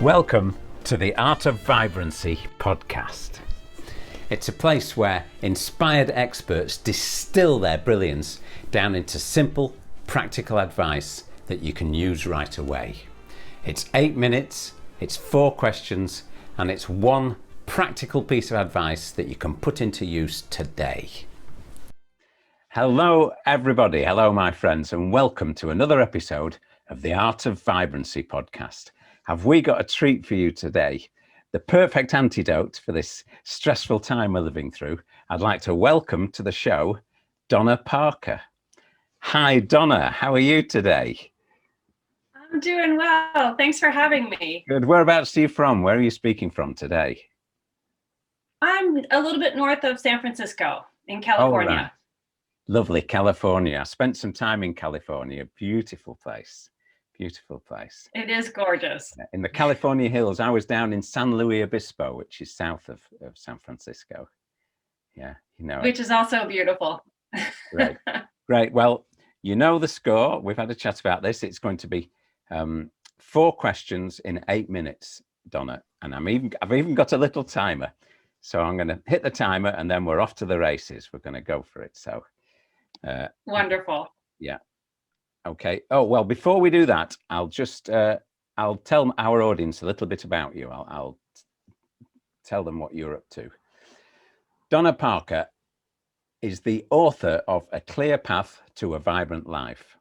Welcome to the Art of Vibrancy podcast. It's a place where inspired experts distill their brilliance down into simple, practical advice that you can use right away. It's 8 minutes, it's 4 questions, and it's one practical piece of advice that you can put into use today. Hello everybody, hello my friends, and welcome to another episode of the Art of Vibrancy podcast. Have we got a treat for you today? The perfect antidote for this stressful time we're living through. I'd like to welcome to the show, Donna Parker. Hi Donna, how are you today? I'm doing well, thanks for having me. Good, whereabouts are you from? Where are you speaking from today? I'm a little bit north of San Francisco in California. Oh, right. Lovely, California. I spent some time in California, beautiful place. Beautiful place. It is gorgeous. In the California hills. I was down in San Luis Obispo, which is south of San Francisco. Yeah, you know. Which is also beautiful. Great. Great. Well, you know the score. We've had a chat about this. It's going to be 4 questions in 8 minutes, Donna. And I've even got a little timer. So I'm going to hit the timer and then we're off to the races. We're going to go for it. So wonderful. Yeah. Okay. Oh, well, before we do that, I'll tell our audience a little bit about you. I'll tell them what you're up to. Donna Parker is the author of A Clear Path to a Vibrant Life.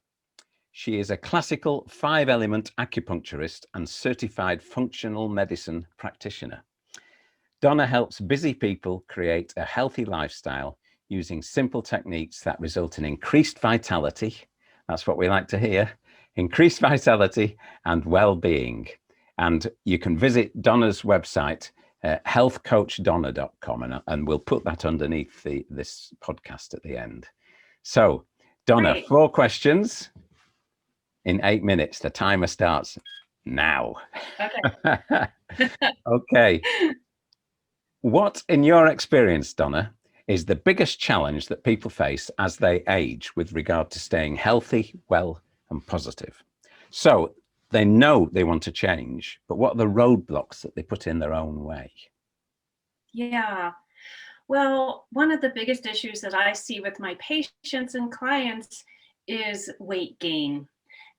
She is a classical 5-element acupuncturist and certified functional medicine practitioner. Donna helps busy people create a healthy lifestyle using simple techniques that result in increased vitality. That's what we like to hear. Increased vitality and well-being. And you can visit Donna's website, healthcoachdonna.com, and we'll put that underneath this podcast at the end. So, Donna, Great. 4 questions in 8 minutes. The timer starts now. Okay. Okay. What, in your experience, Donna, is the biggest challenge that people face as they age with regard to staying healthy, well, and positive? So they know they want to change, but what are the roadblocks that they put in their own way? Yeah. Well, one of the biggest issues that I see with my patients and clients is weight gain.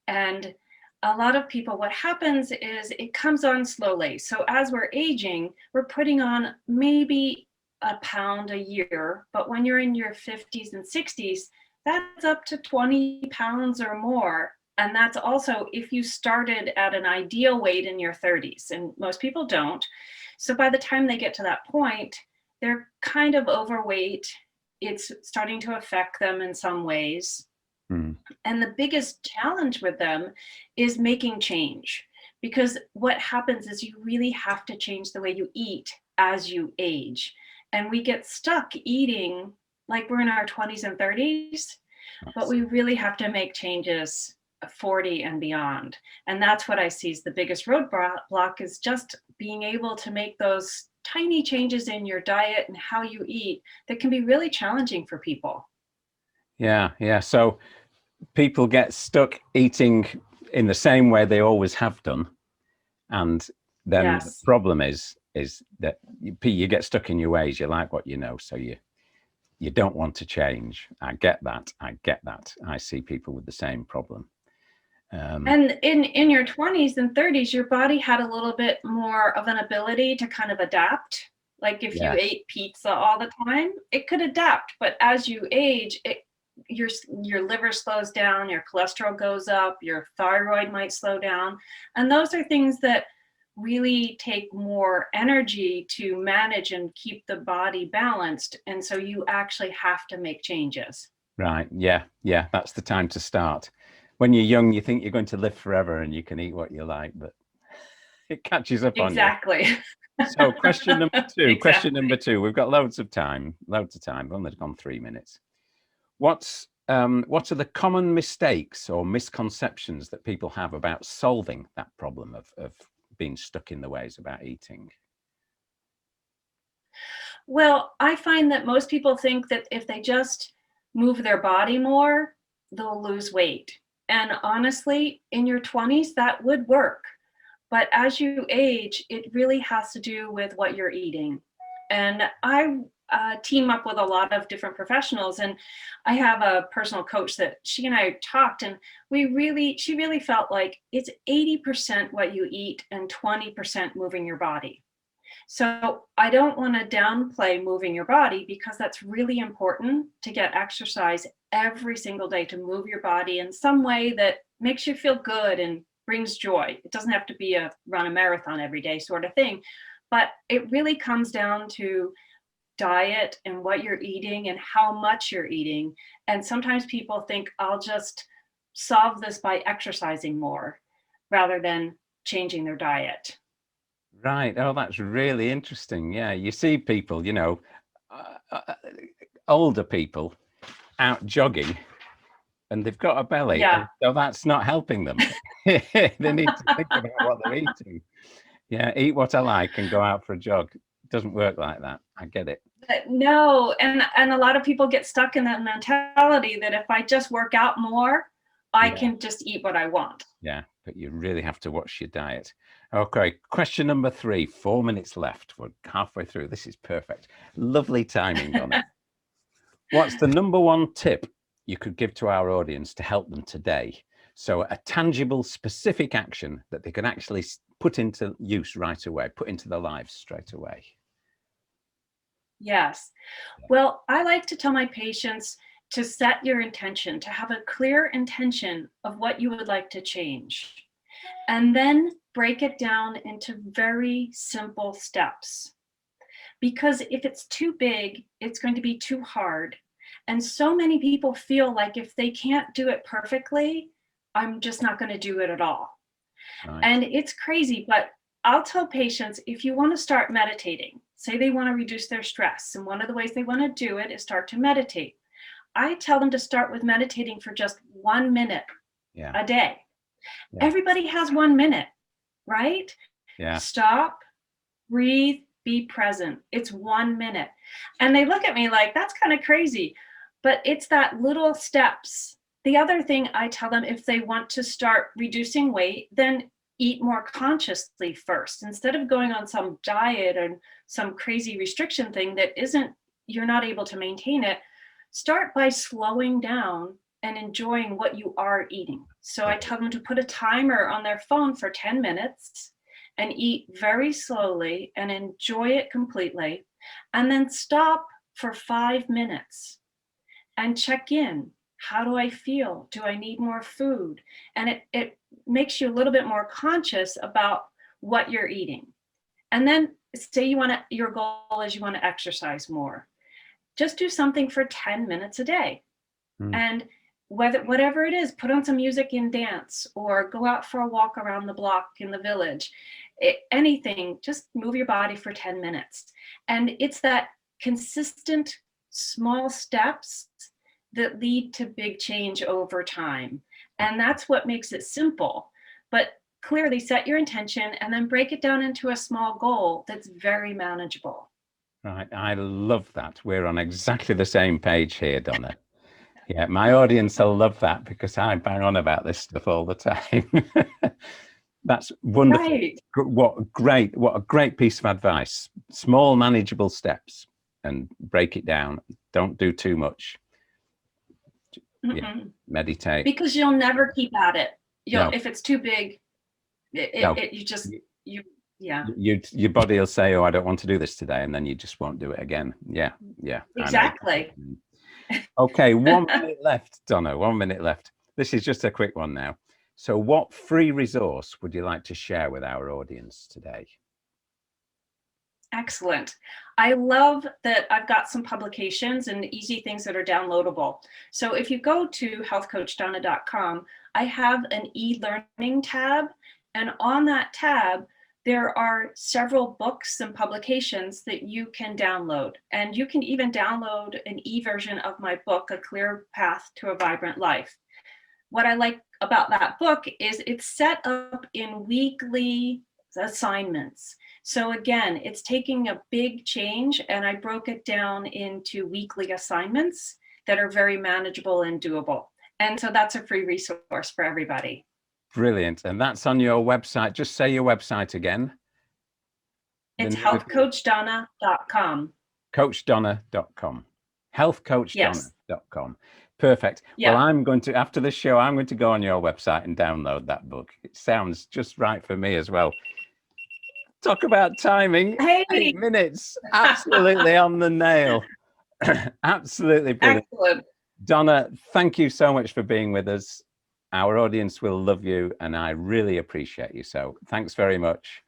And a lot of people, what happens is it comes on slowly. So as we're aging, we're putting on maybe a pound a year, but when you're in your 50s and 60s, that's up to 20 pounds or more. And that's also if you started at an ideal weight in your 30s, and most people don't. So by the time they get to that point, they're kind of overweight. It's starting to affect them in some ways. And the biggest challenge with them is making change, because what happens is you really have to change the way you eat as you age. And we get stuck eating like we're in our 20s and 30s, but we really have to make changes 40 and beyond. And that's what I see is the biggest roadblock, is just being able to make those tiny changes in your diet and how you eat that can be really challenging for people. Yeah. So people get stuck eating in the same way they always have done. And then Yes. The problem is that you get stuck in your ways. You like what you know, so you don't want to change. I get that. I see people with the same problem. And in your 20s and 30s, your body had a little bit more of an ability to kind of adapt. Like if you ate pizza all the time, it could adapt. But as you age, your liver slows down, your cholesterol goes up, your thyroid might slow down. And those are things that really take more energy to manage and keep the body balanced. And so you actually have to make changes. Right. Yeah. That's the time to start. When you're young, you think you're going to live forever and you can eat what you like, but it catches up on you. Exactly. So question number 2, Exactly. Question number 2, we've got loads of time, we've only gone 3 minutes. What are the common mistakes or misconceptions that people have about solving that problem of being stuck in the ways about eating? Well, I find that most people think that if they just move their body more, they'll lose weight. And honestly, in your 20s, that would work. But as you age, it really has to do with what you're eating. And I team up with a lot of different professionals, and I have a personal coach that she and I talked, and she really felt like it's 80% what you eat and 20% moving your body. So I don't want to downplay moving your body, because that's really important to get exercise every single day, to move your body in some way that makes you feel good and brings joy. It doesn't have to be a run a marathon every day sort of thing, but it really comes down to diet and what you're eating and how much you're eating. And sometimes people think, I'll just solve this by exercising more rather than changing their diet. Right. Oh, that's really interesting. Yeah, you see people, older people out jogging, and they've got a belly, Yeah. and so that's not helping them. They need to think about what they're eating. Yeah, eat what I like and go out for a jog. It doesn't work like that. I get it. No, and a lot of people get stuck in that mentality that if I just work out more, I can just eat what I want. Yeah, but you really have to watch your diet. Okay, question number 3, 4 minutes left. We're halfway through. This is perfect. Lovely timing on it. What's the number 1 tip you could give to our audience to help them today? So a tangible, specific action that they can actually put into use right away, put into their lives straight away. Yes. Well, I like to tell my patients to set your intention, to have a clear intention of what you would like to change, and then break it down into very simple steps. Because if it's too big, it's going to be too hard. And so many people feel like if they can't do it perfectly, I'm just not going to do it at all. Right. And it's crazy, but I'll tell patients, if you want to start meditating, say they want to reduce their stress, and one of the ways they want to do it is start to meditate. I tell them to start with meditating for just 1 minute a day. Yeah. Everybody has 1 minute, right? Yeah. Stop, breathe, be present. It's 1 minute. And they look at me like, that's kind of crazy, but it's that little steps. The other thing I tell them, if they want to start reducing weight, then eat more consciously first. Instead of going on some diet or some crazy restriction thing that you're not able to maintain it, start by slowing down and enjoying what you are eating. So I tell them to put a timer on their phone for 10 minutes and eat very slowly and enjoy it completely. And then stop for 5 minutes and check in. How do I feel? Do I need more food? And it makes you a little bit more conscious about what you're eating. And then say your goal is you want to exercise more. Just do something for 10 minutes a day. And whatever it is, put on some music and dance, or go out for a walk around the block in the village. Anything, just move your body for 10 minutes. And it's that consistent small steps that lead to big change over time. And that's what makes it simple. But clearly set your intention and then break it down into a small goal that's very manageable. Right. I love that. We're on exactly the same page here, Donna. Yeah, my audience will love that, because I bang on about this stuff all the time. That's wonderful. Right. What a great piece of advice. Small, manageable steps, and break it down. Don't do too much. Yeah, meditate. Because you'll never keep at it. No. If it's too big, your body will say, oh, I don't want to do this today, and then you just won't do it again. Yeah. Exactly. Okay, 1 minute left, Donna. 1 minute left. This is just a quick one now. So what free resource would you like to share with our audience today? Excellent. I love that I've got some publications and easy things that are downloadable. So if you go to healthcoachdonna.com, I have an e-learning tab, and on that tab, there are several books and publications that you can download. And you can even download an e-version of my book, A Clear Path to a Vibrant Life. What I like about that book is it's set up in weekly assignments. So again, it's taking a big change, and I broke it down into weekly assignments that are very manageable and doable. And so that's a free resource for everybody. Brilliant. And that's on your website. Just say your website again. It's healthcoachdonna.com. Coachdonna.com. Healthcoachdonna.com. Perfect. Yeah. Well, I'm going to, after the show, I'm going to go on your website and download that book. It sounds just right for me as well. Talk about timing. Hey. 8 minutes. Absolutely on the nail. Absolutely brilliant. Excellent. Donna, thank you so much for being with us. Our audience will love you, and I really appreciate you. So thanks very much,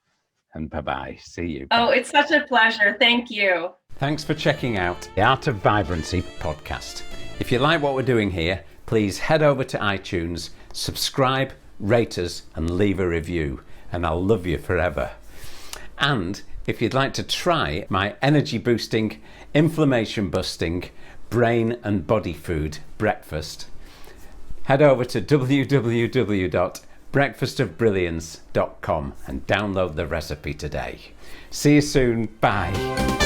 and bye-bye. See you. Oh, it's such a pleasure. Thank you. Thanks for checking out the Art of Vibrancy podcast. If you like what we're doing here, please head over to iTunes, subscribe, rate us, and leave a review, and I'll love you forever. And if you'd like to try my energy boosting, inflammation busting, brain and body food breakfast, head over to www.breakfastofbrilliance.com and download the recipe today. See you soon. Bye.